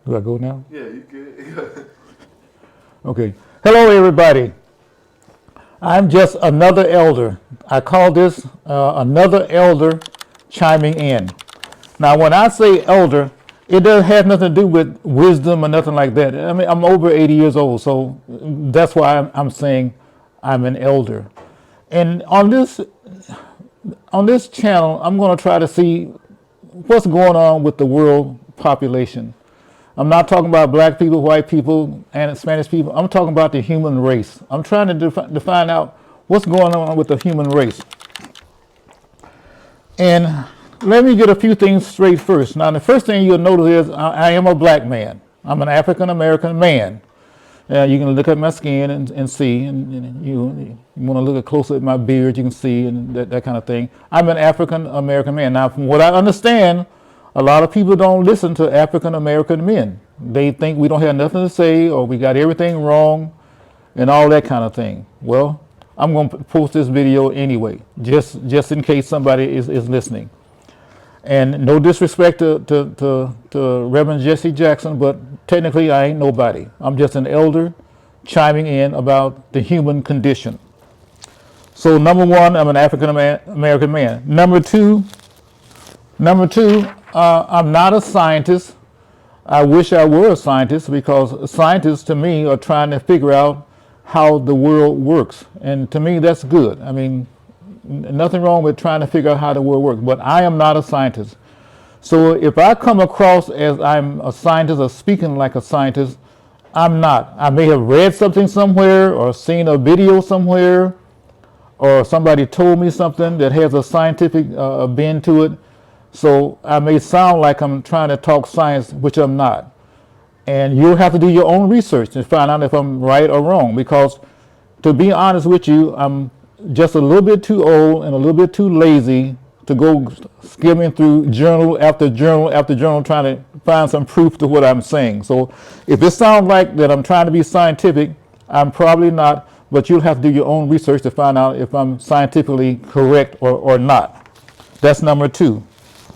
Do I go now? Yeah, you good. Okay. Hello, everybody. I'm just another elder. I call this another elder chiming in. Now, when I say elder, it doesn't have nothing to do with wisdom or nothing like that. I mean, I'm over 80 years old, so that's why I'm saying I'm an elder. And on this channel, I'm going to try to see what's going on with the world population. I'm not talking about black people, white people, and Spanish people. I'm talking about the human race. I'm trying to find out what's going on with the human race. And let me get a few things straight first. Now, the first thing you'll notice is I am a black man. I'm an African American man. You can look at my skin and see, and you want to look closer at my beard, you can see, and that kind of thing. I'm an African American man. Now, from what I understand, a lot of people don't listen to African American men. They think we don't have nothing to say, or we got everything wrong, and all that kind of thing. Well, I'm going to post this video anyway, just in case somebody is listening. And no disrespect to Reverend Jesse Jackson, but technically I ain't nobody. I'm just an elder chiming in about the human condition. So number one, I'm an African American man. Number two, I'm not a scientist. I wish I were a scientist, because scientists to me are trying to figure out how the world works. And to me, that's good. I mean, nothing wrong with trying to figure out how the world works, but I am not a scientist. So if I come across as I'm a scientist or speaking like a scientist, I'm not. I may have read something somewhere or seen a video somewhere, or somebody told me something that has a scientific bend to it. So I may sound like I'm trying to talk science, which I'm not. And you'll have to do your own research to find out if I'm right or wrong, because to be honest with you, I'm just a little bit too old and a little bit too lazy to go skimming through journal after journal after journal trying to find some proof to what I'm saying. So if it sounds like that I'm trying to be scientific, I'm probably not, but you'll have to do your own research to find out if I'm scientifically correct or not. That's number two.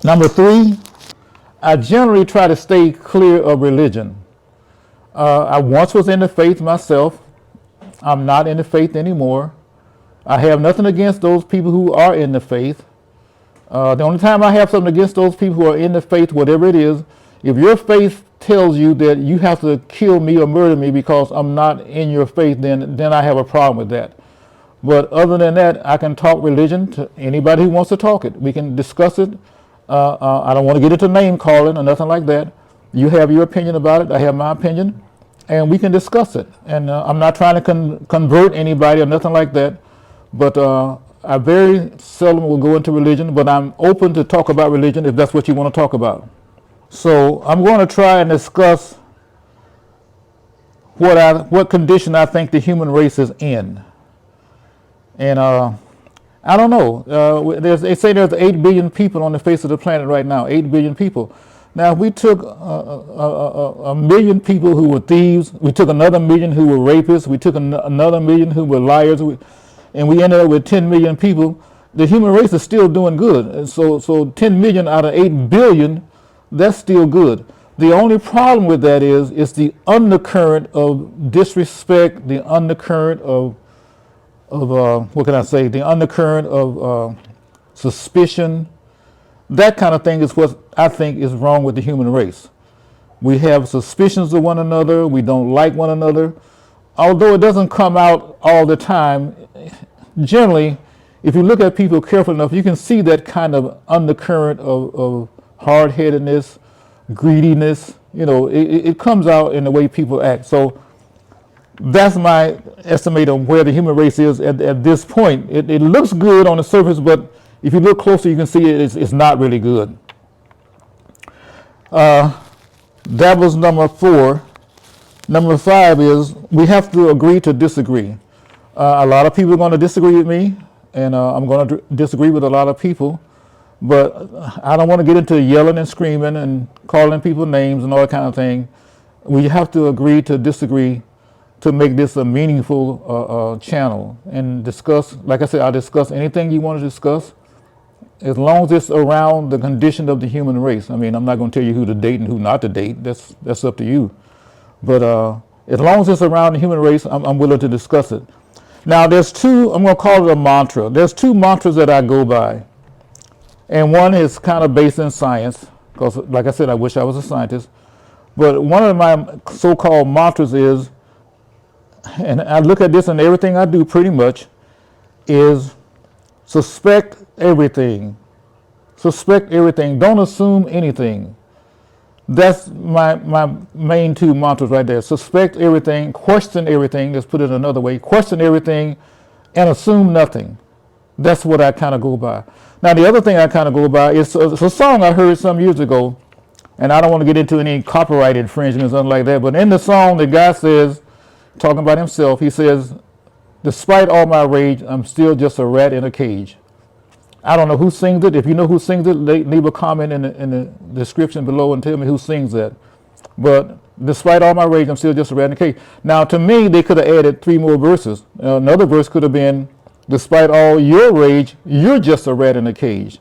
Number three, I generally try to stay clear of religion. I once was in the faith myself. I'm not in the faith anymore. I have nothing against those people who are in the faith. The only time I have something against those people who are in the faith, whatever it is, if your faith tells you that you have to kill me or murder me because I'm not in your faith, then I have a problem with that. But other than that, I can talk religion to anybody who wants to talk it. We can discuss it. I don't want to get into name calling or nothing like that. You have your opinion about it. I have my opinion. And we can discuss it. And I'm not trying to convert anybody or nothing like that. But I very seldom will go into religion. But I'm open to talk about religion if that's what you want to talk about. So I'm going to try and discuss what condition I think the human race is in. And I don't know. They say there's 8 billion people on the face of the planet right now, 8 billion people. Now, if we took a million people who were thieves, we took another million who were rapists, we took another million who were liars, and we ended up with 10 million people, the human race is still doing good. And so 10 million out of 8 billion, that's still good. The only problem with that is the undercurrent of disrespect, the undercurrent of what can I say, the undercurrent of suspicion. That kind of thing is what I think is wrong with the human race. We have suspicions of one another. We don't like one another. Although it doesn't come out all the time, generally, if you look at people carefully enough, you can see that kind of undercurrent of hard-headedness, greediness. You know, it comes out in the way people act. So that's my estimate of where the human race is at this point. It looks good on the surface, but if you look closer, you can see it's not really good. That was number 4. Number 5 is we have to agree to disagree. A lot of people are going to disagree with me, and I'm going to disagree with a lot of people. But I don't want to get into yelling and screaming and calling people names and all that kind of thing. We have to agree to disagree to make this a meaningful channel and discuss. Like I said, I'll discuss anything you want to discuss. as long as it's around the condition of the human race. I mean, I'm not going to tell you who to date and who not to date. That's up to you. But as long as it's around the human race, I'm willing to discuss it. Now, there's two, I'm going to call it a mantra. There's two mantras that I go by. And one is kind of based in science, because like I said, I wish I was a scientist. But one of my so-called mantras is, and I look at this in everything I do pretty much, is suspect everything. Suspect everything. Don't assume anything. That's my main two mantras right there. Suspect everything, question everything, let's put it another way, question everything and assume nothing. That's what I kind of go by. Now the other thing I kind of go by is it's a song I heard some years ago, and I don't want to get into any copyright infringements, something like that, but in the song the guy says, talking about himself, he says, despite all my rage, I'm still just a rat in a cage. I don't know who sings it. If you know who sings it, leave a comment in the description below and tell me who sings that. But despite all my rage, I'm still just a rat in a cage. Now, to me, they could have added 3 more verses. Another verse could have been, despite all your rage, you're just a rat in a cage.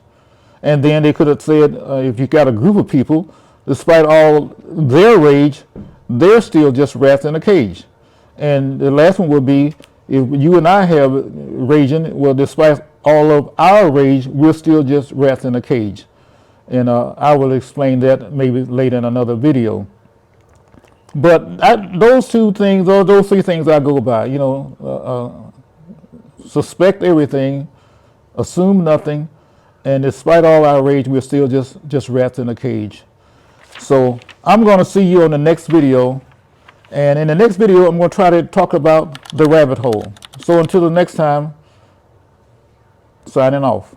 And then they could have said, if you got a group of people, despite all their rage, they're still just rats in a cage. And the last one would be, if you and I have raging, well, despite all of our rage, we're still just rats in a cage. And I will explain that maybe later in another video. But those two things, or those 3 things I go by, suspect everything, assume nothing, and despite all our rage, we're still just rats in a cage. So I'm going to see you on the next video. And in the next video, I'm going to try to talk about the rabbit hole. So until the next time, signing off.